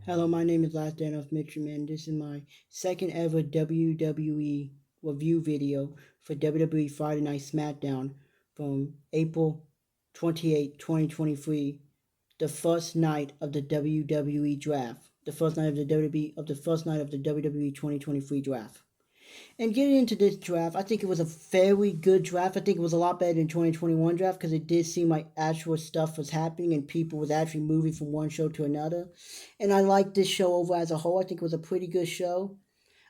Hello, my name is Last Danos Mitchum, and this is my second ever WWE review video for WWE Friday Night SmackDown from April 28, 2023, the first night of the WWE draft, the first night of the WWE 2023 draft. And getting into this draft, I think it was a fairly good draft. I think it was a lot better than 2021 draft because it did seem like actual stuff was happening and people was actually moving from one show to another. And I liked this show over as a whole. I think it was a pretty good show.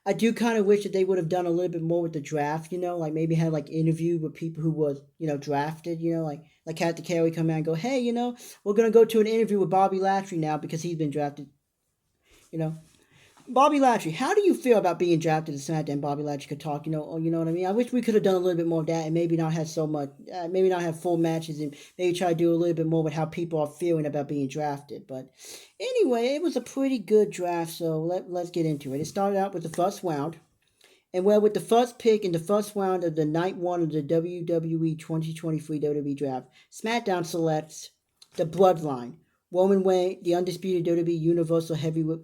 I do kind of wish that they would have done a little bit more with the draft, like maybe had like interview with people who was, drafted, like Kathy Carey come out and go, hey, we're gonna go to an interview with Bobby Lashley now because he's been drafted, you know. Bobby Lashley, how do you feel about being drafted to SmackDown? Bobby Lashley could talk, you know what I mean. I wish we could have done a little bit more of that, and maybe not have so much, maybe not have full matches, and maybe try to do a little bit more with how people are feeling about being drafted. But anyway, it was a pretty good draft, so let's get into it. It started out with the first round, and well, with the first pick in the first round of the night one of the WWE 2023 WWE draft, SmackDown selects the Bloodline. Roman Reigns, the undisputed WWE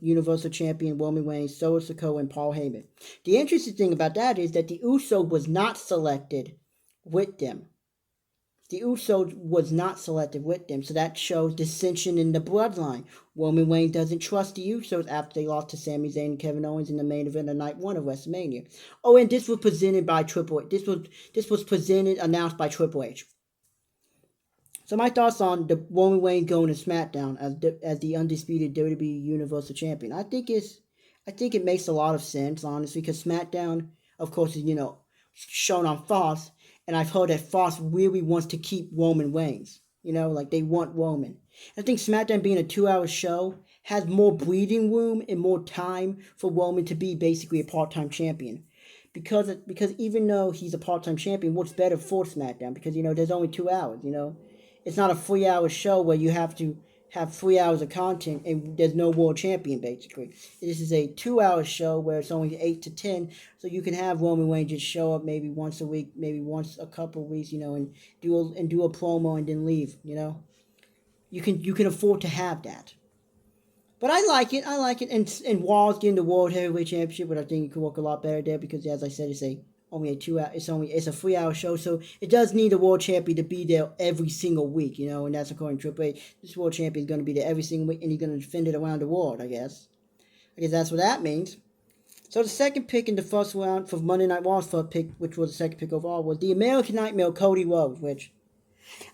Universal Champion Roman Reigns, Solo Sikoa, and Paul Heyman. The interesting thing about that is that the Uso was not selected with them. The Uso was not selected with them, so that shows dissension in the bloodline. Roman Reigns doesn't trust the Usos after they lost to Sami Zayn and Kevin Owens in the main event of Night 1 of WrestleMania. Oh, and this was presented by Triple H. This was announced by Triple H. So my thoughts on the Roman Reigns going to SmackDown as the undisputed WWE Universal Champion. I think it makes a lot of sense, honestly, because SmackDown, of course, is shown on Fox, and I've heard that Fox really wants to keep Roman Reigns. Like they want Roman. I think SmackDown being a 2-hour show has more breathing room and more time for Roman to be basically a part-time champion. Because even though he's a part-time champion, what's better for SmackDown? Because there's only 2 hours. It's not a 3-hour show where you have to have 3 hours of content and there's no world champion, basically. This is a 2-hour show where it's only 8 to 10, so you can have Roman Reigns just show up maybe once a week, maybe once a couple of weeks, and do a promo and then leave. You can afford to have that. But I like it. And Wall's getting the World Heavyweight Championship, but I think it could work a lot better there because, as I said, it's a 3-hour show, so it does need a world champion to be there every single week, and that's according to Triple H. This world champion is going to be there every single week, and he's going to defend it around the world. I guess that's what that means. So the second pick in the first round for Monday Night Raw's first pick, which was the second pick overall, was the American Nightmare Cody Rhodes, which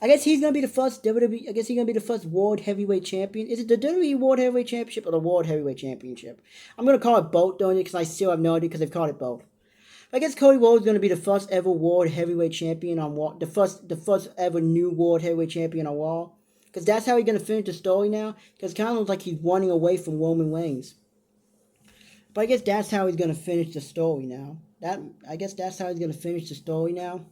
I guess he's gonna be the first WWE. I guess he's gonna be the first World Heavyweight Champion. Is it the WWE World Heavyweight Championship or the World Heavyweight Championship? I'm gonna call it both, don't you? Because I still have no idea because they've called it both. I guess Cody Rhodes is going to be the first ever World Heavyweight Champion on Raw. The first ever new World Heavyweight Champion on Raw. Because that's how he's going to finish the story now. Because it kind of looks like he's running away from Roman Reigns. But I guess that's how he's going to finish the story now. I guess that's how he's going to finish the story now.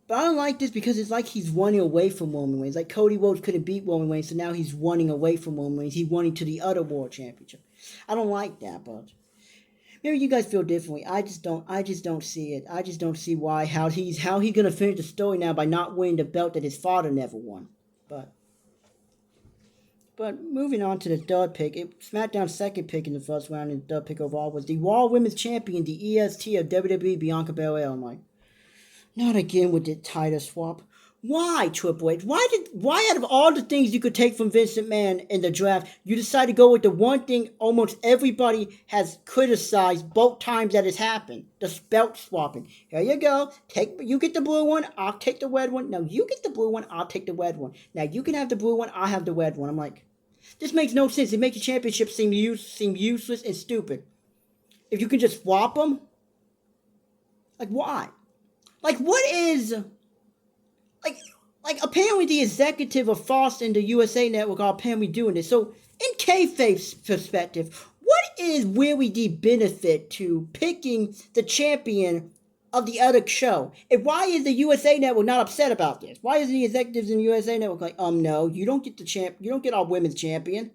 But I don't like this because it's like he's running away from Roman Reigns. Like Cody Rhodes couldn't beat Roman Reigns, so now he's running away from Roman Reigns. He's running to the other World Championship. I don't like that, but maybe you guys feel differently. I just don't see it. I just don't see how he's gonna finish the story now by not winning the belt that his father never won. But moving on to the third pick, SmackDown's second pick in the first round and the third pick overall was the Raw Women's Champion, the EST of WWE, Bianca Belair. I'm like, not again with the title swap. Why, Triple H? Why out of all the things you could take from Vince McMahon in the draft, you decide to go with the one thing almost everybody has criticized both times that it's happened? The belt swapping. Here you go. You get the blue one, I'll take the red one. No, you get the blue one, I'll take the red one. Now you can have the blue one, I'll have the red one. I'm like, this makes no sense. It makes the championship seem useless and stupid. If you can just swap them, like why? Like what is... Like apparently the executive of Fox and the USA Network are apparently doing this. So in kayfabe's perspective, what is really the benefit to picking the champion of the other show? And why is the USA Network not upset about this? Why is the executives in the USA Network like, no, you don't get you don't get our women's champion?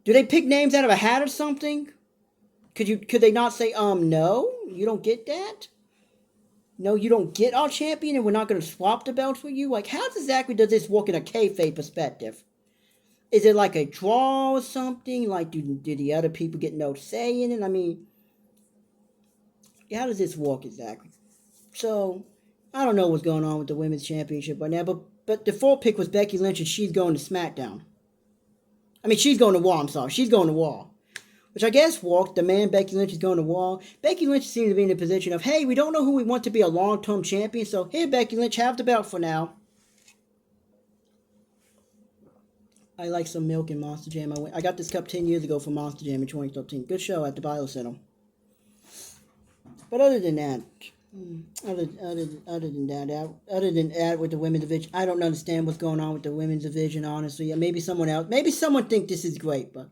Do they pick names out of a hat or something? Could they not say, no, you don't get that? no, you don't get our champion and we're not going to swap the belts for you? Like, how exactly does this work in a kayfabe perspective? Is it like a draw or something? Like, do the other people get no say in it? I mean, how does this work exactly? So, I don't know what's going on with the women's championship right now, but the 4th pick was Becky Lynch, and she's going to SmackDown. I mean, she's going to Raw. I'm sorry, she's going to Raw. Which I guess worked. The man Becky Lynch is going to Raw. Becky Lynch seems to be in a position of, hey, we don't know who we want to be a long-term champion, so here, Becky Lynch, have the belt for now. I like some milk in Monster Jam. I got this cup 10 years ago from Monster Jam in 2013. Good show at the Bio Center. But other than that, other than that, with the women's division, I don't understand what's going on with the women's division, honestly. Maybe someone else, maybe someone think this is great, but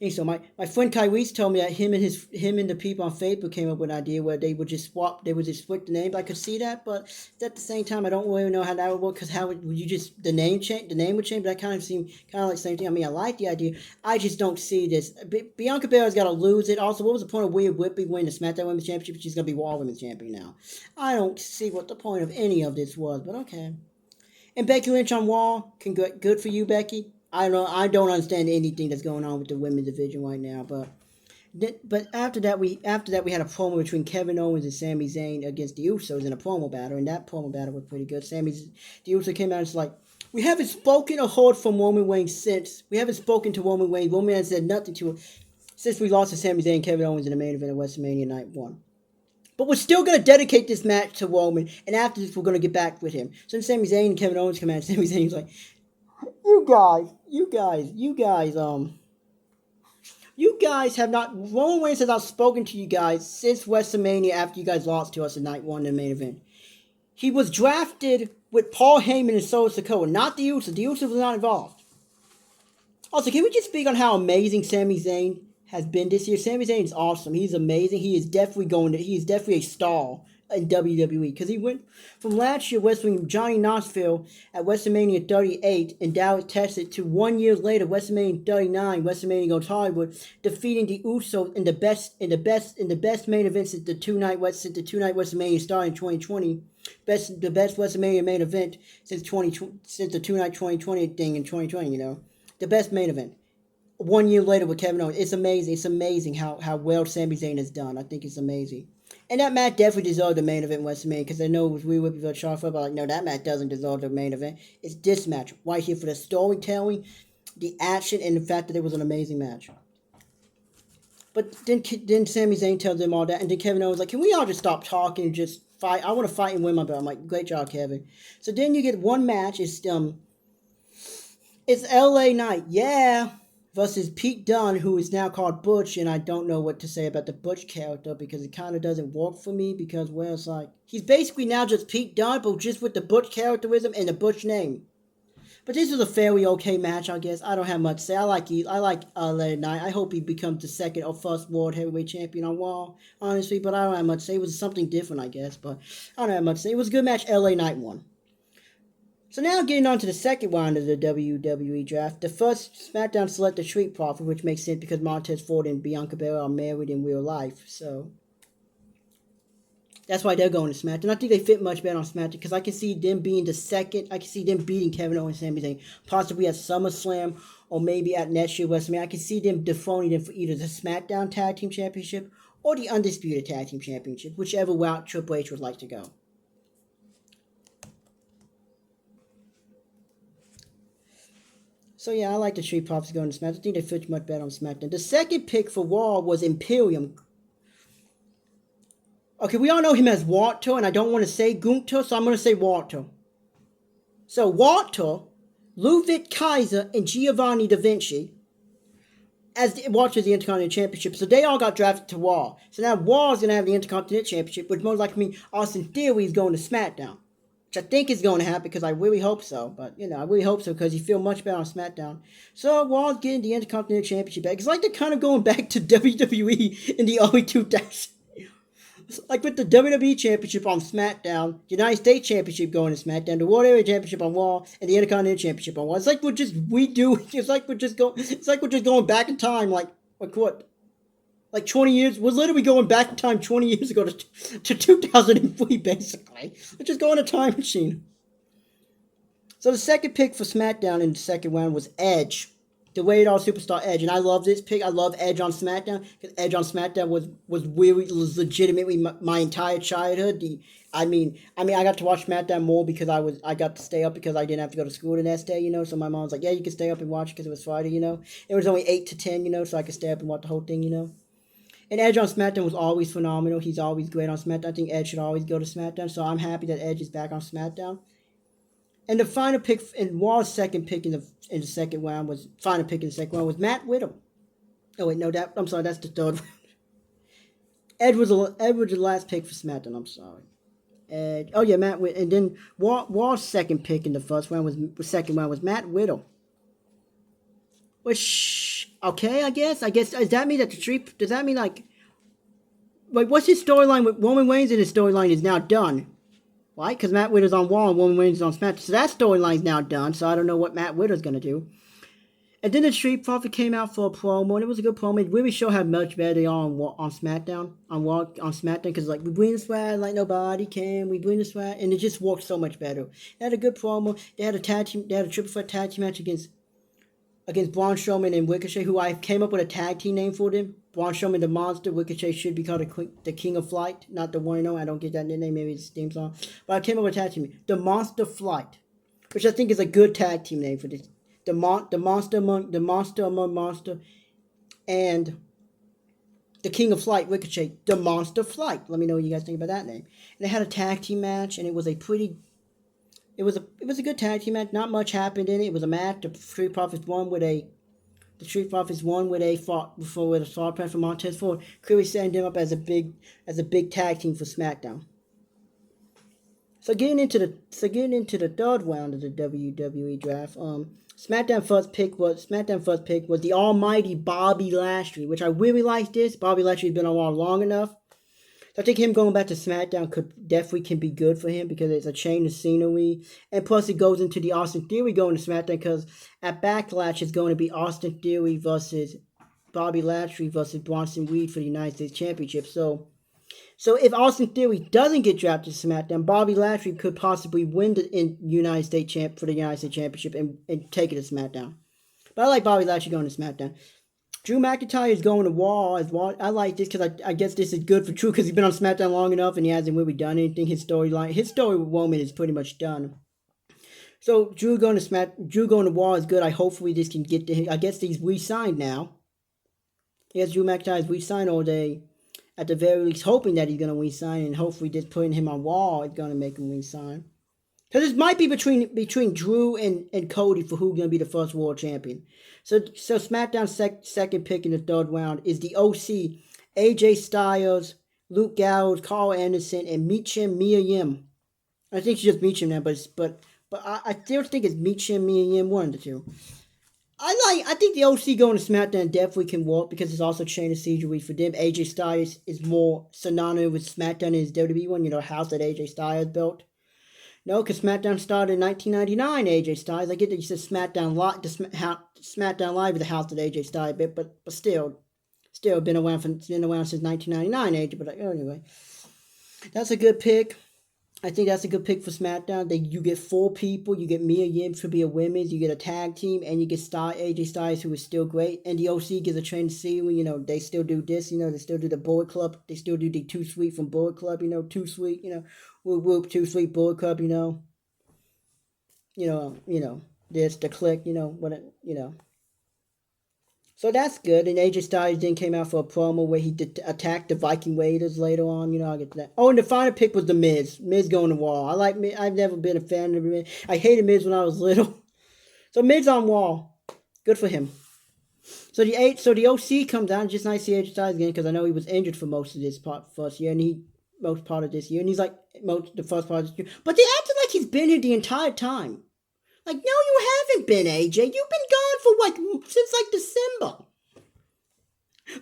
and so my friend Kyrese told me that him and the people on Facebook came up with an idea where they would just split the names. I could see that, but at the same time, I don't really know how that would work, because how would you just the name would change, but that kind of seemed kind of like the same thing. I mean, I like the idea. I just don't see this. Bianca Belair's got to lose it. Also, what was the point of Rhea Ripley winning the SmackDown Women's Championship if she's going to be Raw Women's Champion now? I don't see what the point of any of this was, but okay. And Becky Lynch on Raw, good for you, Becky. I don't understand anything that's going on with the women's division right now, but after that we had a promo between Kevin Owens and Sami Zayn against the Usos in a promo battle, and that promo battle was pretty good. The Usos came out and was like, we haven't spoken or heard from Roman Reigns since. We haven't spoken to Roman Reigns. Roman has said nothing to him since we lost to Sami Zayn and Kevin Owens in the main event of WrestleMania Night 1. But we're still going to dedicate this match to Roman, and after this we're going to get back with him. So then Sami Zayn and Kevin Owens come out, and Sami Zayn's like, you guys have not, Roman Reigns has not spoken to you guys since WrestleMania after you guys lost to us in Night 1 in the main event. He was drafted with Paul Heyman and Solo Sikoa, not the Usos. The Usos was not involved. Also, can we just speak on how amazing Sami Zayn has been this year? Sami Zayn is awesome. He's amazing. He is definitely a star in WWE, because he went from last year wrestling Johnny Knoxville at WrestleMania 38 in Dallas, Texas, to 1 year later WrestleMania 39, WrestleMania Goes Hollywood, defeating the Usos in the best main event since the two-night WrestleMania started in 2020, the best WrestleMania main event since the two-night 2020 thing in 2020. The best main event. 1 year later with Kevin Owens. It's amazing. It's amazing how well Sami Zayn has done. I think it's amazing. And that match definitely deserved the main event WrestleMania, because I know it was Rhea Ripley versus Charlotte Flair, but like, no, that match doesn't deserve the main event. It's this match right here for the storytelling, the action, and the fact that it was an amazing match. But then Sami Zayn tells them all that, and then Kevin Owens like, can we all just stop talking and just fight? I want to fight and win my belt. I'm like, great job, Kevin. So then you get one match. It's LA Knight, yeah, versus Pete Dunne, who is now called Butch, and I don't know what to say about the Butch character, because it kind of doesn't work for me, because, well, it's like, he's basically now just Pete Dunne, but just with the Butch characterism and the Butch name. But this was a fairly okay match, I guess. I don't have much to say. I like LA Knight. I hope he becomes the second or first World Heavyweight Champion on Raw, honestly, but I don't have much to say. It was something different, I guess, but I don't have much to say. It was a good match. LA Knight won. So now getting on to the second round of the WWE draft. The first SmackDown selected Street Profit, which makes sense because Montez Ford and Bianca Belair are married in real life. So that's why they're going to SmackDown. I think they fit much better on SmackDown, because I can see them being the second. I can see them beating Kevin Owens and Sami Zayn, possibly at SummerSlam or maybe at next year's WrestleMania. I can see them dethroning them for either the SmackDown Tag Team Championship or the Undisputed Tag Team Championship, whichever route Triple H would like to go. So yeah, I like the Street Profits going to SmackDown. I think they fit much better on SmackDown. The second pick for Raw was Imperium. Okay, we all know him as Walter, and I don't want to say Gunther, so I'm going to say Walter. So Walter, Ludwig Kaiser, and Giovanni Da Vinci as Walter's the Intercontinental Championship. So they all got drafted to Raw. So now Raw is going to have the Intercontinental Championship, which most likely means Austin Theory is going to SmackDown. Which I think is going to happen, because I really hope so. But, I really hope so, because you feel much better on SmackDown. So, Raw's getting the Intercontinental Championship back. It's like they're kind of going back to WWE in the early 2000s. Like with the WWE Championship on SmackDown, the United States Championship going to SmackDown, the World Heavyweight Championship on Raw, and the Intercontinental Championship on Raw. It's like we're just going back in time, like what? Like 20 years, we're literally going back in time 20 years ago to 2003, basically. Let's just go in a time machine. So the second pick for SmackDown in the second round was Edge, the Rated R Superstar Edge, and I love this pick. I love Edge on SmackDown because Edge on SmackDown was really was legitimately my entire childhood. I got to watch SmackDown more because I got to stay up because I didn't have to go to school the next day, So my mom was like, "Yeah, you can stay up and watch because it was Friday, It was only 8 to 10, so I could stay up and watch the whole thing, And Edge on SmackDown was always phenomenal. He's always great on SmackDown. I think Edge should always go to SmackDown, so I'm happy that Edge is back on SmackDown. And the final pick, and Raw's second pick in the second round was Matt Riddle. Oh wait, no, I'm sorry, that's the third round. Edge was the last pick for SmackDown. I'm sorry. Oh yeah, Matt Riddle, and then Raw's second pick in the second round was Matt Riddle. Which okay, I guess does that mean that does that mean like what's his storyline with Roman Reigns? And his storyline is now done. Right? Because Matt Riddle's on Raw and Roman Reigns is on SmackDown. So that storyline's now done. So I don't know what Matt Riddle's going to do. And then the Street Profit came out for a promo. And it was a good promo. It really showed how much better they are on SmackDown. On SmackDown. Because like, we bring the swag like nobody can. We bring the swag. And it just worked so much better. They had a good promo. They had a triple threat tag team match against Braun Strowman and Ricochet, who I came up with a tag team name for them. Braun Strowman, the Monster. Ricochet should be called the King of Flight, not the one. I don't get that nickname. Maybe it's theme song. But I came up with a tag team, the Monster Flight, which I think is a good tag team name for this. The Monster among Monster, and the King of Flight, Ricochet, the Monster Flight. Let me know what you guys think about that name. And they had a tag team match, and it was a good tag team match. Not much happened in it. It was a match. The Street Profits won with a fraud plan from Montez Ford, clearly setting them up as a big tag team for SmackDown. So getting into the third round of the WWE draft, SmackDown first pick was the almighty Bobby Lashley, which I really like this. Bobby Lashley's been on Raw long enough. So I think him going back to SmackDown can be good for him because it's a change of scenery. And plus it goes into the Austin Theory going to SmackDown because at Backlash it's going to be Austin Theory versus Bobby Lashley versus Bronson Reed for the United States Championship. So if Austin Theory doesn't get drafted to SmackDown, Bobby Lashley could possibly win the United States Championship and take it to SmackDown. But I like Bobby Lashley going to SmackDown. Drew McIntyre is going to Raw. I like this because I guess this is good for Drew because he's been on SmackDown long enough and he hasn't really done anything. His story with Roman is pretty much done. So Drew going to Raw is good. Hopefully this can get to him. I guess he's re-signed now. Yes, Drew McIntyre is re-signed all day. At the very least, hoping that he's going to re-sign, and hopefully just putting him on Raw is going to make him re-sign. Because it might be between Drew and Cody for who's going to be the first world champion. So SmackDown's second pick in the third round is the OC, AJ Styles, Luke Gallows, Carl Anderson, and Mia Yim. I think it's just Meecham now, but I still think it's Meecham, Mia Yim, one of the two. I think the OC going to SmackDown definitely can work because it's also chain of scenery for them. AJ Styles is more synonymous with SmackDown and his WWE one, house that AJ Styles built. No, because SmackDown started in 1999, AJ Styles. I get that you said SmackDown Live, SmackDown Live is the house that AJ Styles built, but still been around since 1999, AJ. But anyway, that's a good pick. I think that's a good pick for SmackDown. You get 4 people. You get Mia Yim to be a women's. You get a tag team, and you get AJ Styles, who is still great. And the OC gets a train to see when they still do this. They still do the Bullet Club. They still do the Too Sweet from Bullet Club. Too Sweet. Whoop whoop. Too Sweet Bullet Club. This the click. So that's good. And AJ Styles then came out for a promo where he attacked the Viking Raiders later on. I'll get to that. Oh, and the final pick was The Miz. Miz going to Raw. I like Miz. I've never been a fan of Miz. I hated Miz when I was little. So Miz on Raw. Good for him. So the OC comes down. Just nice to see AJ Styles again because I know he was injured for most of this first year. And most part of this year. And he's like the first part of this year. But they acted like he's been here the entire time. Like, no, you haven't been, AJ. You've been gone for since December.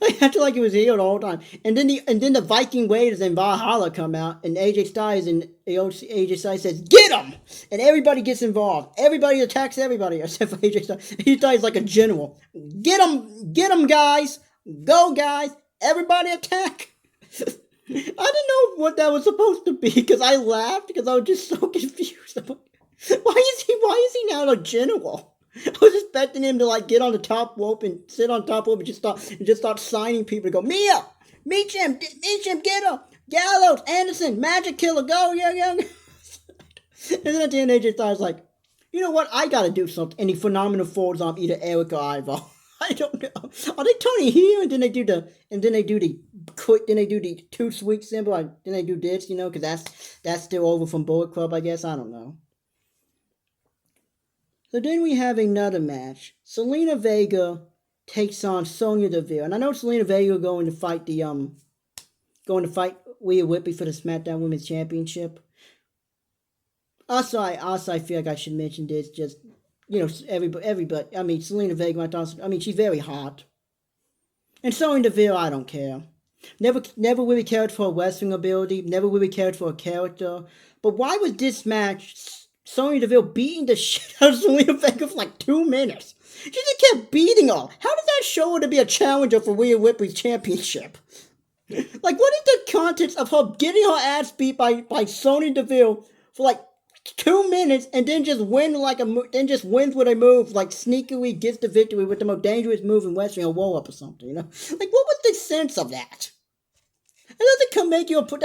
I acted like he was here the whole time. And then the Viking Raiders and Valhalla come out, and AJ Styles AJ Styles says, "Get him!" And everybody gets involved. Everybody attacks everybody except for AJ Styles. AJ Styles is like a general. Get him, guys! Go, guys! Everybody attack. I didn't know what that was supposed to be because I laughed because I was just so confused. Why is he now a general? I was expecting him to like get on the top rope and sit on top rope and just start signing people to go, Mia, meet him, get him, Gallows, Anderson, Magic Killer, go, yeah. And then at the end they just thought, I was like, you know what, I gotta do something. And he phenomenal folds on either Eric or Ivar. I don't know. Are they Tony here? And then they do the too sweet symbol. Then they do this, because that's still over from Bullet Club, I guess. I don't know. So then we have another match. Selena Vega takes on Sonya Deville, and I know Selena Vega going to fight Rhea Ripley for the SmackDown Women's Championship. Also, I feel like I should mention this. Just everybody. I mean, Selena Vega. She's very hot. And Sonya Deville, I don't care. Never really cared for her wrestling ability. Never really cared for her character. But why was this match Sonya Deville beating the shit out of Selena Vega for like 2 minutes? She just kept beating her. How does that show her to be a challenger for Rhea Ripley's championship? Like, what is the context of her getting her ass beat by Sonya Deville for like 2 minutes and then just wins with a move, like sneakily gets the victory with the most dangerous move in wrestling, a roll up or something, Like, what was the sense of that? That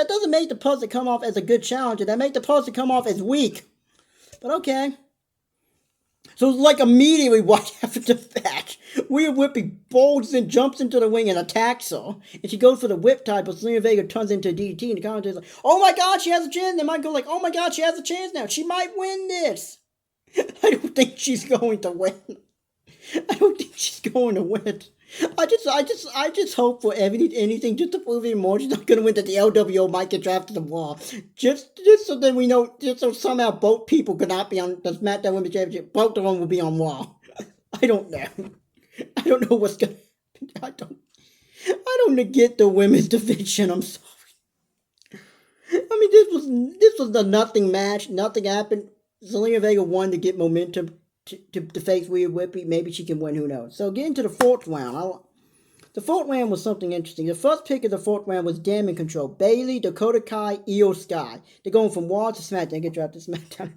doesn't make the person come off as a good challenger. That makes the person come off as weak. But okay. So like immediately right after the match, Rhea Ripley bolts and jumps into the ring and attacks her. And she goes for the whip type, but Selena Vega turns into a DDT. And the commentator's like, oh my god, she has a chance. They might go like, oh my god, she has a chance now. She might win this. I don't think she's going to win. I just hope for anything just to prove even more she's not going to win that the LWO might get drafted to Raw. Just so that we know, just so somehow both people could not be on the SmackDown Women's Championship. Both of them will be on Raw. I don't know. I don't know what's going to happen. I don't get the women's division. I'm sorry. I mean, this was the nothing match. Nothing happened. Selena Vega won to get momentum to face Rhea Ripley. Maybe she can win, who knows. So getting to the fourth round. The fourth round was something interesting. The first pick of the fourth round was Damage Control. Bayley, Dakota Kai, Io Sky. They're going from Raw to SmackDown. They get drafted to SmackDown.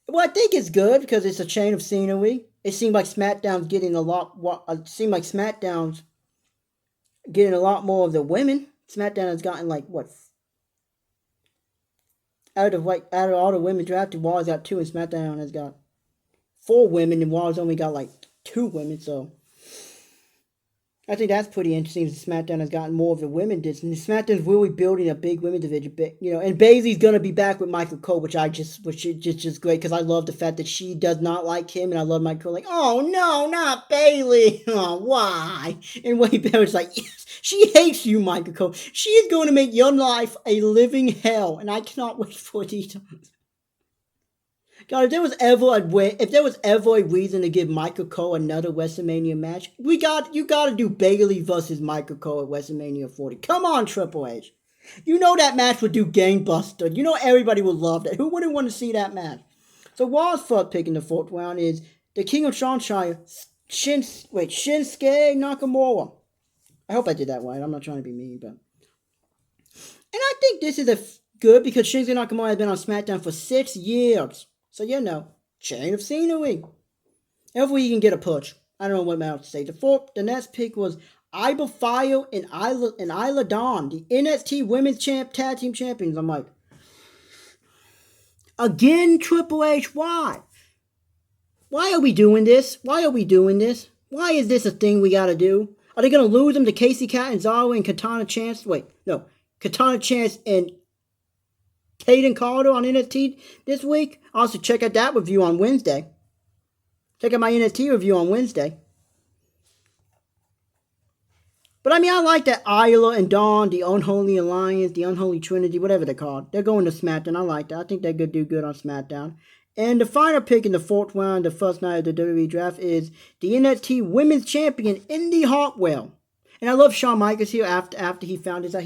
Well, I think it's good because it's a change of scenery. It seemed like SmackDown's getting a lot more of the women. SmackDown has gotten out of all the women drafted, Raw's got 2 and SmackDown has got 4 women and Raw's only got 2 women, so I think that's pretty interesting. SmackDown has gotten more of the women division. SmackDown's really building a big women division, and Bayley's gonna be back with Michael Cole, which is just great because I love the fact that she does not like him, and I love Michael Cole. Like, oh no, not Bayley. Oh, why? And Wade Barrett's like, yes, she hates you, Michael Cole. She is going to make your life a living hell, and I cannot wait for it either. God, if there was ever a reason to give Michael Cole another WrestleMania match, you got to do Bayley versus Michael Cole at WrestleMania 40. Come on, Triple H. You know that match would do gangbusters. You know everybody would love that. Who wouldn't want to see that match? So Raw's first pick in the fourth round is the King of Sunshine, Shinsuke Nakamura. I hope I did that right. I'm not trying to be mean, but... And I think this is good because Shinsuke Nakamura has been on SmackDown for 6 years. So, chain of scenery. Hopefully he can get a push. I don't know what else to say. The next pick was Iba Fire and Isla Dawn, the NXT Women's Tag Team Champions. I'm like, again, Triple H, why? Why are we doing this? Why is this a thing we gotta do? Are they gonna lose them to Casey Catanzaro and Katana Chance? Katana Chance and Caden Carter on NXT this week. Also, check out that review on Wednesday. Check out my NXT review on Wednesday. But I like that Isla and Dawn, the Unholy Alliance, the Unholy Trinity, whatever they're called. They're going to SmackDown. I like that. I think they could do good on SmackDown. And the final pick in the fourth round, the first night of the WWE draft, is the NXT Women's Champion, Indy Hartwell. And I love Shawn Michaels here after he found this out.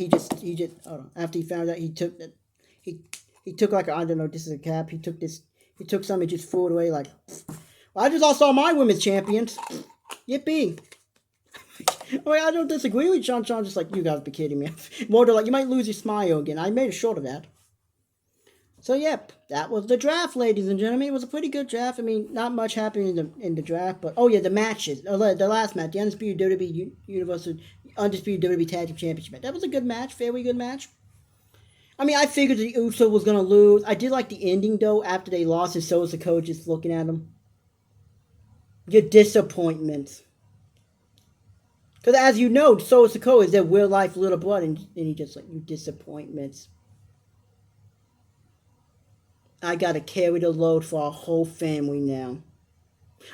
After he found out he took that. He took I don't know, this is a cap. He took something and just threw it away I just lost all my women's champions. Yippee. I don't disagree with John. John's just like, you guys be kidding me. More to like, you might lose your smile again. I made a short of that. So, yep, that was the draft, ladies and gentlemen. It was a pretty good draft. I mean, not much happened in the draft, but, oh, yeah, the matches. The last match, the Undisputed WWE Universal Undisputed WWE Tag Team Championship match. That was a good match, fairly good match. I mean, I figured the Uso was going to lose. I did like the ending, though, after they lost, and so was the coach just looking at him. Your disappointments. Because as you know, Solo Sikoa is their real life little brother, and he just like, you disappointments. I gotta carry the load for our whole family now.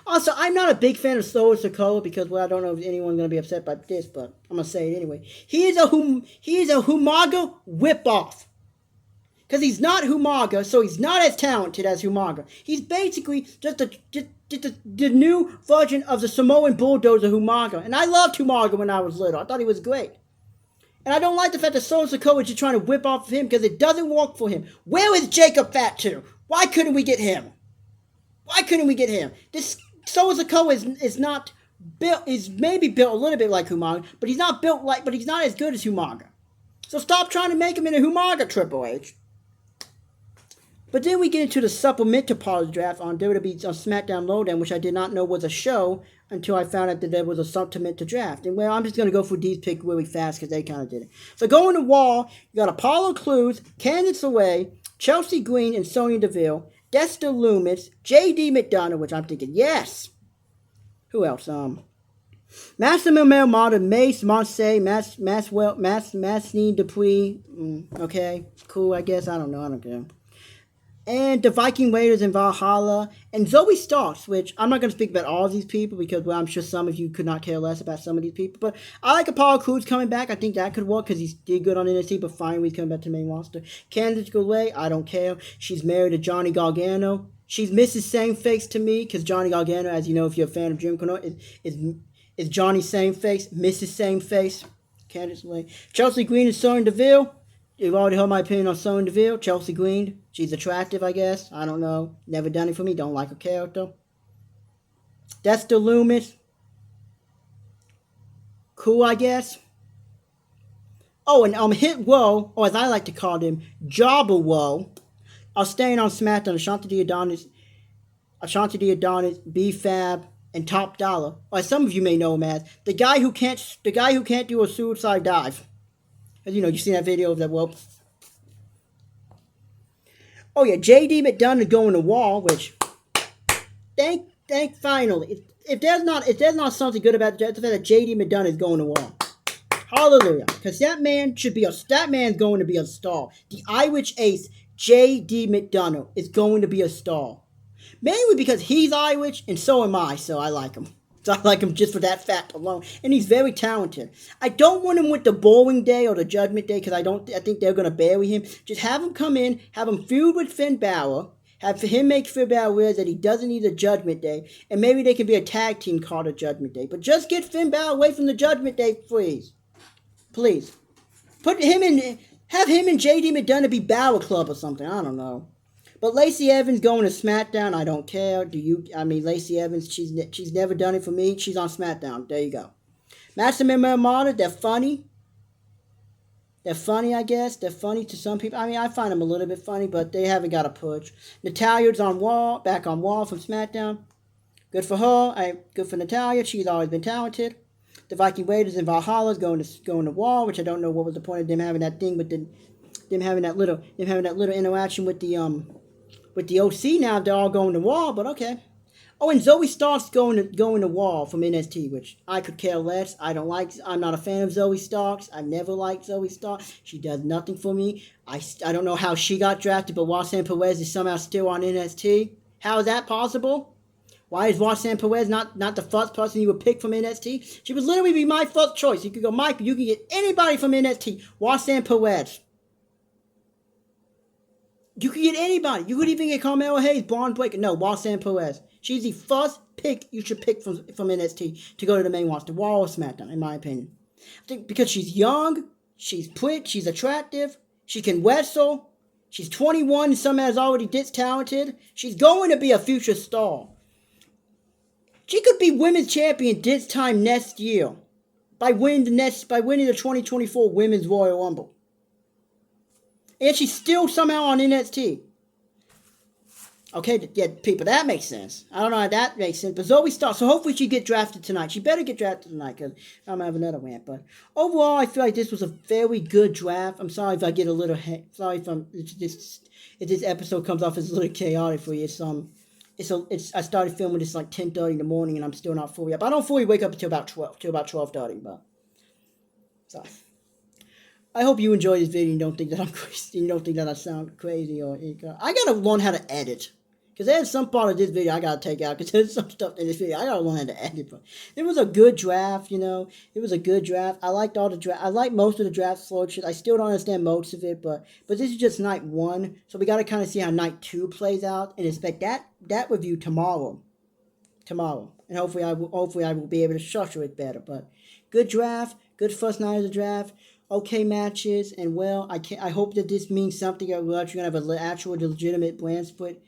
Also, I'm not a big fan of Solo Sikoa because, well, I don't know if anyone's gonna be upset by this, but I'm gonna say it anyway. He is a Humaga whip-off. Because he's not Humaga, so he's not as talented as Humaga. He's basically just the new version of the Samoan bulldozer Humaga. And I loved Humaga when I was little. I thought he was great. And I don't like the fact that Solo Sikoa is just trying to whip off of him because it doesn't work for him. Where is Jacob Fatu? Why couldn't we get him? Why couldn't we get him? This Solo Sikoa is not built, is maybe built a little bit like Humaga, but he's not as good as Humaga. So stop trying to make him in a Humaga Triple H. But then we get into the supplemental part of the draft on WWE's on SmackDown Lowdown, which I did not know was a show until I found out that there was a supplemental draft. And well, I'm just going to go through these picks really fast because they kind of did it. So going to Wall, you got Apollo Crews, Candice LeRae, Chelsea Green, and Sonya Deville, Dexter Lumis, J.D. McDonough, which I'm thinking, yes. Who else? Massimo Marmota, Mace, Marseille, Massine Dupuis. Okay, cool, I guess. I don't know. I don't care. And the Viking Raiders in Valhalla, and Zoe Starks, which I'm not going to speak about all of these people because, well, I'm sure some of you could not care less about some of these people. But I like Apollo Crews coming back. I think that could work because he did good on NXT, but finally he's coming back to the main roster. Candice LeRae, I don't care. She's married to Johnny Gargano. She's Mrs. Same Face to me because Johnny Gargano, as you know if you're a fan of Jim Cornette, is Johnny Same Face, Mrs. Same Face. Candice LeRae. Chelsea Green and Sonya Deville. You've already heard my opinion on Sonya Deville. Chelsea Green. She's attractive, I guess. I don't know. Never done it for me. Don't like her character. Dexter Lumis. Cool, I guess. Oh, and Hit Woe, or as I like to call him, Jobber Woe, are staying on SmackDown. Ashanti Adonis, B-Fab, and Top Dollar. Or some of you may know him as the guy who can't do a suicide dive. You know, you seen that video of that, well. Oh yeah, J.D. McDonough is going to Wall, which thank finally. If there's not something good about the fact that J.D. McDonough is going to Wall. Hallelujah. Because that man's going to be a star. The Irish ace, J.D. McDonough, is going to be a star. Mainly because he's Irish and so am I, so I like him. So I like him just for that fact alone. And he's very talented. I don't want him with the Bowling Day or the Judgment Day because I think they're going to bury him. Just have him come in, have him feud with Finn Balor, have him make Finn Balor realize that he doesn't need a Judgment Day, and maybe they can be a tag team called a Judgment Day. But just get Finn Balor away from the Judgment Day, please. Please. Have him and JD McDonough be Balor Club or something. I don't know. But Lacey Evans going to SmackDown, I don't care. Lacey Evans, she's never done it for me. She's on SmackDown. There you go. Massimo Marmota, they're funny. They're funny, I guess. They're funny to some people. I mean, I find them a little bit funny, but they haven't got a push. Natalia's back on Wall from SmackDown. Good for her. Good for Natalya. She's always been talented. The Viking Raiders in Valhalla is going to Wall, which I don't know what was the point of them having that thing with them having that little interaction with the OC now. They're all going to Wall, but okay. Oh, and Zoe Starks going to Wall from NXT, which I could care less. I'm not a fan of Zoe Starks. I've never liked Zoe Starks. She does nothing for me. I don't know how she got drafted, but Roxanne Perez is somehow still on NXT. How is that possible? Why is Roxanne Perez not the first person you would pick from NXT? She would literally be my first choice. You could go, Mike, you can get anybody from NXT. Roxanne Perez. You could get anybody. You could even get Carmelo Hayes, Braun Breaker. No, Roxanne Perez. She's the first pick you should pick from NXT to go to the main roster, Raw or SmackDown, in my opinion. I think because she's young, she's pretty, she's attractive, she can wrestle, she's 21 and somehow is already this talented. She's going to be a future star. She could be women's champion this time next year. by winning the 2024 Women's Royal Rumble. And she's still somehow on NXT. Okay, yeah, people, that makes sense. I don't know how that makes sense, but Zoe Stark. So hopefully she get drafted tonight. She better get drafted tonight because I'm gonna have another rant. But overall, I feel like this was a very good draft. I'm sorry if I get a little sorry if this episode comes off as a little chaotic for you. It's I started filming this like 10:30 in the morning and I'm still not fully up. I don't fully wake up until about 12:30, but so. I hope you enjoy this video and don't think that I'm crazy. You don't think that I sound crazy or I gotta learn how to edit. Because there's some part of this video I gotta take out. Because there's some stuff in this video I gotta learn how to edit. But it was a good draft, you know. It was a good draft. I liked all the draft. I liked most of the draft floor shit. I still don't understand most of it, but this is just night 1, so we gotta kind of see how night 2 plays out and expect that review tomorrow, and hopefully I will be able to structure it better. But good draft, good first night of the draft. Okay matches, and well, I hope that this means something. That we're actually gonna have an actual legitimate brand split.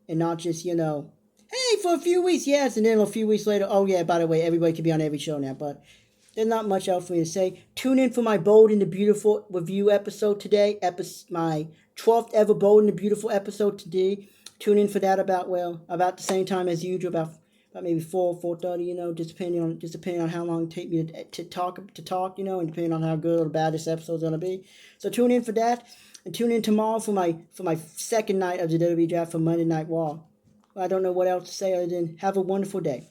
And not just, you know, hey, for a few weeks, yes, and then a few weeks later, oh yeah, by the way, everybody can be on every show now. But there's not much else for me to say. Tune in for my Bold and the Beautiful review episode today. My 12th ever Bold and the Beautiful episode today. Tune in for that about the same time as usual, about maybe 4:30, you know, just depending on how long it takes me to talk, you know, and depending on how good or bad this episode's gonna be. So tune in for that. And tune in tomorrow for my second night of the WWE draft for Monday Night Raw. I don't know what else to say other than have a wonderful day.